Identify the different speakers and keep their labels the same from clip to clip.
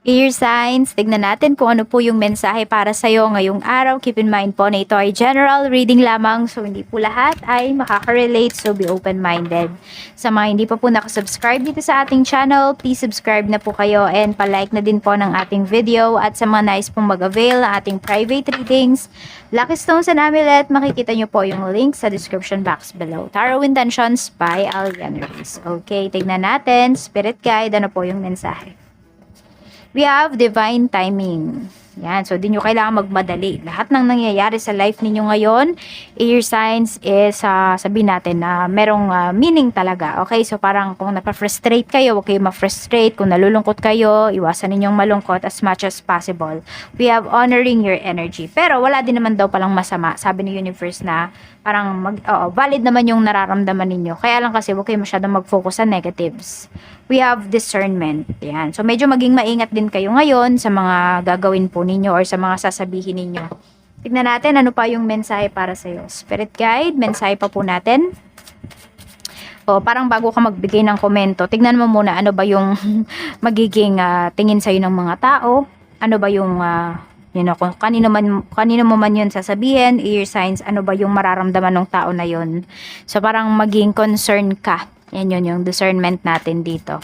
Speaker 1: Air signs, tignan natin kung ano po yung mensahe para sa'yo ngayong araw. Keep in mind po na ito ay general reading lamang, so hindi po lahat ay makaka-relate, so be open-minded. Sa mga hindi pa po nakasubscribe dito sa ating channel, please subscribe na po kayo and palike na din po ng ating video. At sa mga nais pong mag-avail ng ating private readings, Lucky Stones and Amulet, makikita nyo po yung link sa description box below. Tarot Intentions by Aliana Ruiz. Okay, tignan natin. Spirit Guide, ano po yung mensahe? We have divine timing. Yan. So, di nyo kailangan magmadali. Lahat ng nangyayari sa life ninyo ngayon, air signs is, sabihin natin na merong meaning talaga. Okay? So, parang kung napafrustrate kayo, huwag kayo ma-frustrate. Kung nalulungkot kayo, iwasan ninyong malungkot as much as possible. We have honoring your energy. Pero, wala din naman daw palang masama. Sabi ni Universe na parang valid naman yung nararamdaman ninyo. Kaya lang kasi huwag kayo masyadong mag-focus sa negatives. We have discernment. Yan. So, medyo maging maingat din kayo ngayon sa mga gagawin po ninyo or sa mga sasabihin ninyo. Tignan natin ano pa yung mensahe para sa'yo. Spirit Guide, mensahe pa po natin. O, parang bago ka magbigay ng komento, tignan mo muna ano ba yung magiging tingin sa'yo ng mga tao. Ano ba yung kung kanino mo man yun sasabihin, air signs, ano ba yung mararamdaman ng tao na yun. So, parang maging concern ka. Yan yun yung discernment natin dito.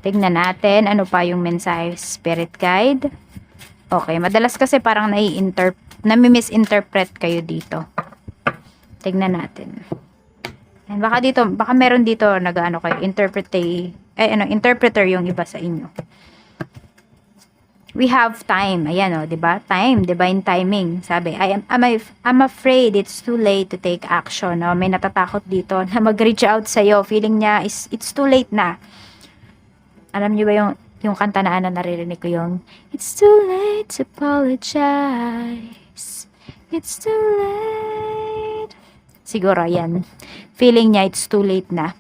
Speaker 1: Tignan natin ano pa yung mensahe. Spirit Guide. Okay, madalas kasi parang nami-misinterpret kayo dito. Tignan natin. And baka meron dito nag-ano kayo, interpreter yung iba sa inyo. We have time. Ayan, 'di ba? Time, divine timing. Sabi, I'm afraid it's too late to take action. No? May natatakot dito na mag-reach out sa iyo. Feeling niya it's too late na. Alam niyo ba yung kanta na naririnig ko yung it's too late to apologize. It's too late. Siguro yan. Feeling niya it's too late na.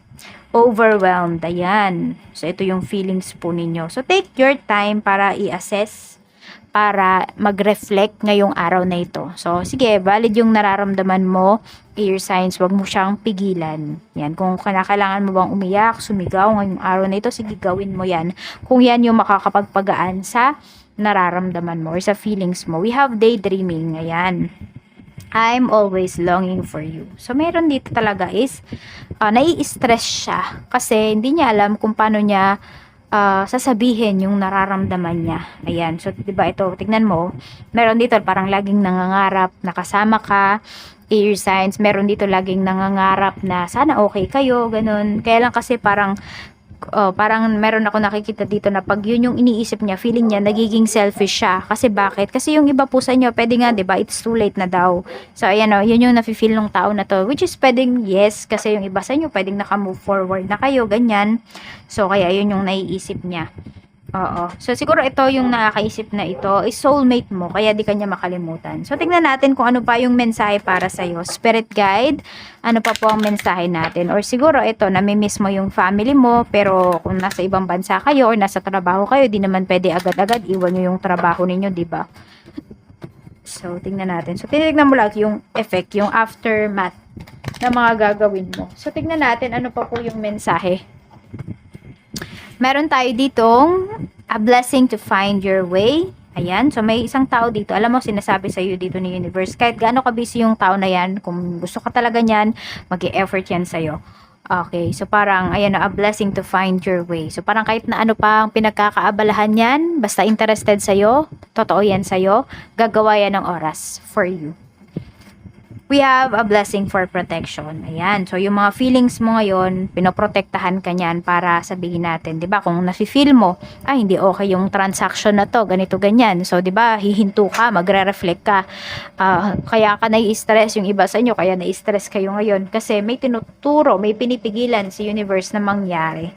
Speaker 1: Overwhelmed. Ayan. So, ito yung feelings po ninyo. So, take your time para i-assess, para mag-reflect ngayong araw na ito. So, sige, valid yung nararamdaman mo, air signs, wag mo siyang pigilan. Yan, kung kailangan mo bang umiyak, sumigaw ngayong araw na ito, sige, gawin mo yan. Kung yan yung makakapagpagaan sa nararamdaman mo or sa feelings mo. We have daydreaming. Ayan. I'm always longing for you. So, meron dito talaga is, nai-stress siya. Kasi, hindi niya alam kung paano niya sasabihin yung nararamdaman niya. Ayan. So, diba ito, tignan mo, meron dito parang laging nangangarap na kasama ka, air signs, meron dito laging nangangarap na sana okay kayo, ganun. Kaya lang kasi parang meron ako nakikita dito na pag yun yung iniisip niya, feeling niya, nagiging selfish siya. Kasi bakit? Kasi yung iba po sa inyo, pwede nga, diba, it's too late na daw. So, ayan yun yung nafe-feel ng tao na to. Which is pwedeng yes, kasi yung iba sa inyo, pwedeng naka-move forward na kayo, ganyan. So, kaya yun yung naiisip niya. Oo. So, siguro ito yung nakakaisip na ito is soulmate mo, kaya di kanya makalimutan. So, tignan natin kung ano pa yung mensahe para sa'yo. Spirit Guide, ano pa po ang mensahe natin? Or siguro ito, namimiss mo yung family mo, pero kung nasa ibang bansa kayo or nasa trabaho kayo, di naman pwede agad-agad iwan nyo yung trabaho ninyo, di ba? So, tignan natin. So, tinignan mo lang yung effect, yung aftermath na mga gagawin mo. So, tignan natin ano pa po yung mensahe. Meron tayo ditong a blessing to find your way. Ayan. So, may isang tao dito. Alam mo, sinasabi sa iyo dito ni Universe. Kahit gaano ka-busy yung tao na yan, kung gusto ka talaga niyan, mag-e-effort yan sa'yo. Okay. So, parang, ayan, a blessing to find your way. So, parang kahit na ano pa ang pinagkakaabalahan yan, basta interested sa'yo, totoo yan sa'yo, gagawa yan ng oras for you. We have a blessing for protection. Ayan. So, yung mga feelings mo ngayon, pinoprotektahan ka niyan para sabihin natin, di ba? Kung nafe-feel mo, hindi okay yung transaction na to, ganito, ganyan. So, di ba, hihinto ka, magre-reflect ka. Kaya ka nai-stress yung iba sa inyo, kaya nai-stress kayo ngayon. Kasi may tinuturo, may pinipigilan si universe na mangyari.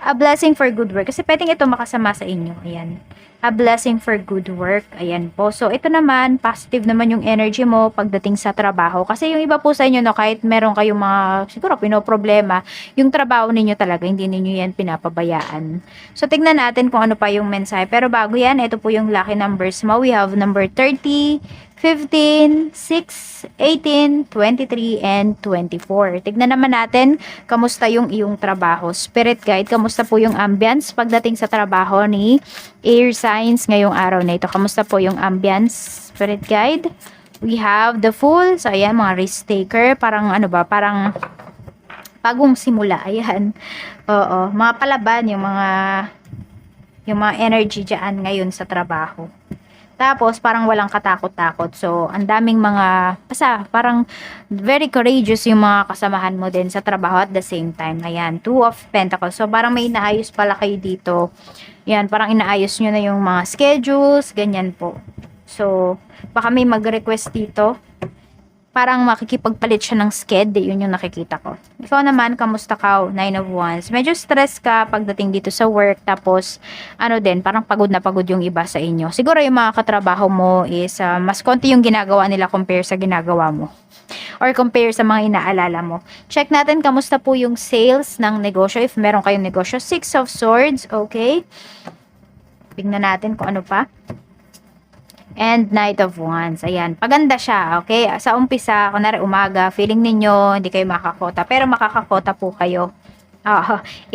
Speaker 1: A blessing for good work. Kasi pwedeng ito makasama sa inyo. Ayan. A blessing for good work. Ayan po. So, ito naman, positive naman yung energy mo pagdating sa trabaho. Kasi yung iba po sa inyo, no, kahit meron kayong mga, siguro, pinoproblema, yung trabaho ninyo talaga, hindi ninyo yan pinapabayaan. So, tignan natin kung ano pa yung mensahe. Pero bago yan, ito po yung lucky numbers mo. We have number 30, 15, 6, 18, 23, and 24. Tignan naman natin, kamusta yung iyong trabaho. Spirit guide, kamusta po yung ambience pagdating sa trabaho ni air signs ngayong araw na ito? Kamusta po yung ambience, spirit guide? We have the Fool. So, ayan, mga risk taker. Parang, ano ba, parang bagong simula. Ayan. Oo, mga palaban, yung mga energy dyan ngayon sa trabaho. Tapos, parang walang katakot-takot. So, ang daming mga, parang very courageous yung mga kasamahan mo din sa trabaho at the same time. Ayan, Two of Pentacles. So, parang may inaayos pala kayo dito. Yan, parang inaayos nyo na yung mga schedules, ganyan po. So, baka may mag-request dito. Parang makikipagpalit siya ng sked, yun yung nakikita ko. Ikaw naman, kamusta ka? 9 of Wands. Medyo stress ka pagdating dito sa work, tapos, ano din, parang pagod na pagod yung iba sa inyo. Siguro yung mga katrabaho mo is, mas konti yung ginagawa nila compare sa ginagawa mo. Or compare sa mga inaalala mo. Check natin, kamusta po yung sales ng negosyo, if meron kayong negosyo. 6 of Swords, okay. Tingnan natin kung ano pa. And Knight of Wands. Ayan. Paganda siya. Okay? Sa umpisa, kunwari umaga, feeling ninyo, hindi kayo makakota. Pero makakakota po kayo.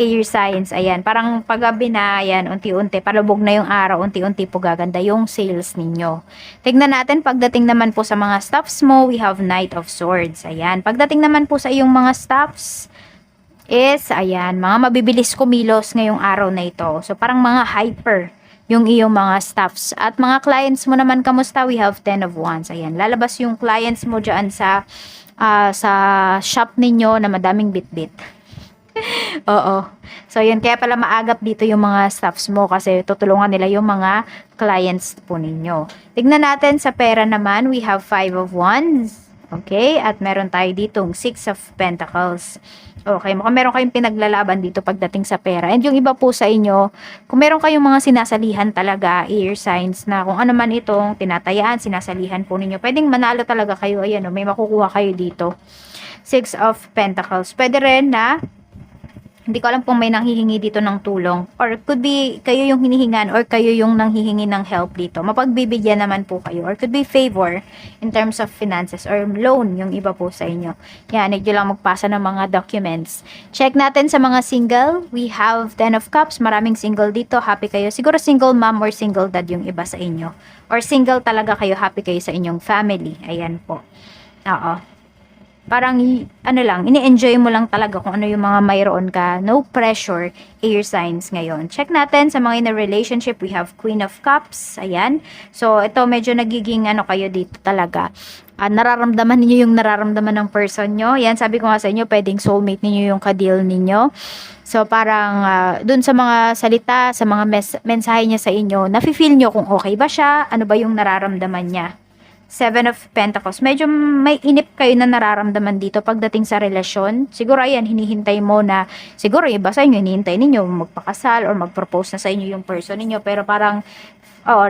Speaker 1: Air signs. Ayan. Parang paggabi na, ayan, unti-unti. Palubog na yung araw, unti-unti po gaganda yung sales ninyo. Tignan natin, pagdating naman po sa mga stuffs mo, we have Knight of Swords. Ayan. Pagdating naman po sa iyong mga stuffs, is, ayan, mga mabibilis kumilos ngayong araw na ito. So, parang mga hyper yung iyong mga staffs. At mga clients mo naman, kamusta? We have 10 of Wands. Ayan, lalabas yung clients mo dyan sa shop ninyo na madaming bit-bit. Oo. So, yun. Kaya pala maagap dito yung mga staffs mo kasi tutulungan nila yung mga clients po ninyo. Tignan natin sa pera naman. We have 5 of Wands. Okay? At meron tayo ditong 6 of Pentacles. Okay, mukhang meron kayong pinaglalaban dito pagdating sa pera. And yung iba po sa inyo, kung meron kayong mga sinasalihan talaga, air signs, na kung ano man itong tinatayaan, sinasalihan po ninyo, pwedeng manalo talaga kayo. Ayan, may makukuha kayo dito. 6 of Pentacles. Pwede rin na, hindi ko alam kung may nanghihingi dito ng tulong. Or could be kayo yung hinihingan or kayo yung nanghihingi ng help dito. Mapagbibigyan naman po kayo. Or could be favor in terms of finances or loan yung iba po sa inyo. Yan, medyo lang magpasa ng mga documents. Check natin sa mga single. We have 10 of Cups. Maraming single dito. Happy kayo. Siguro single mom or single dad yung iba sa inyo. Or single talaga kayo. Happy kayo sa inyong family. Ayan po. Oo. Parang, ano lang, ini-enjoy mo lang talaga kung ano yung mga mayroon ka. No pressure, air signs ngayon. Check natin sa mga in a relationship, we have Queen of Cups. Ayan. So, ito medyo nagiging ano kayo dito talaga. Nararamdaman niyo yung nararamdaman ng person nyo. Yan, sabi ko nga sa inyo, pwedeng soulmate niyo yung ka-deal ninyo. So, parang dun sa mga salita, sa mga mensahe niya sa inyo, nafe-feel nyo kung okay ba siya, ano ba yung nararamdaman niya. 7 of Pentacles. Medyo may inip kayo na nararamdaman dito pagdating sa relasyon. Siguro ayan, hinihintay mo na, siguro iba sa inyo, hinihintay ninyo magpakasal or mag-propose na sa inyo yung person ninyo. Pero parang,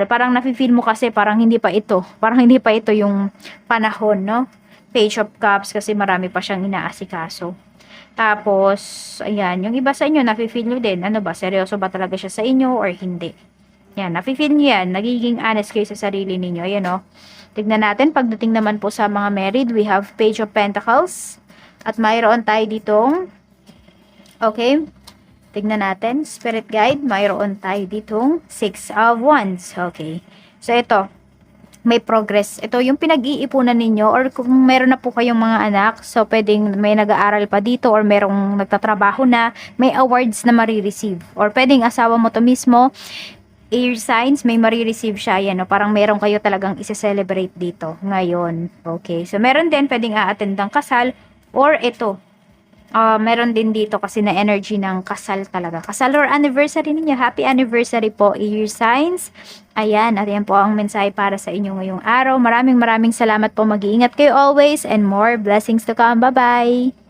Speaker 1: parang nafe-feel mo kasi parang hindi pa ito. Parang hindi pa ito yung panahon, no? Page of Cups kasi marami pa siyang inaasikaso. Tapos, ayan, yung iba sa inyo, nafe-feel nyo din, ano ba, seryoso ba talaga siya sa inyo or hindi? Yan, nafe-feel nyo yan, nagiging honest kayo sa sarili ninyo, ayan o. Tignan natin, pagdating naman po sa mga married, we have Page of Pentacles. At mayroon tayo ditong, okay, tignan natin, Spirit Guide, mayroon tayo ditong 6 of Wands. Okay, so ito, may progress. Ito yung pinag-iipunan ninyo or kung meron na po kayong mga anak, so pwedeng may nag-aaral pa dito or merong nagtatrabaho na, may awards na marireceive. Or pwedeng asawa mo to mismo, air signs, may marireceive siya. Yan, no? Parang meron kayo talagang isi-celebrate dito ngayon. Okay. So, meron din pwedeng a-attend ng kasal or ito. Meron din dito kasi na energy ng kasal talaga. Kasal or anniversary ninyo. Happy anniversary po, air signs. Ayan. At yan po ang mensahe para sa inyo ngayong araw. Maraming salamat po. Mag-iingat kayo always and more blessings to come. Bye-bye!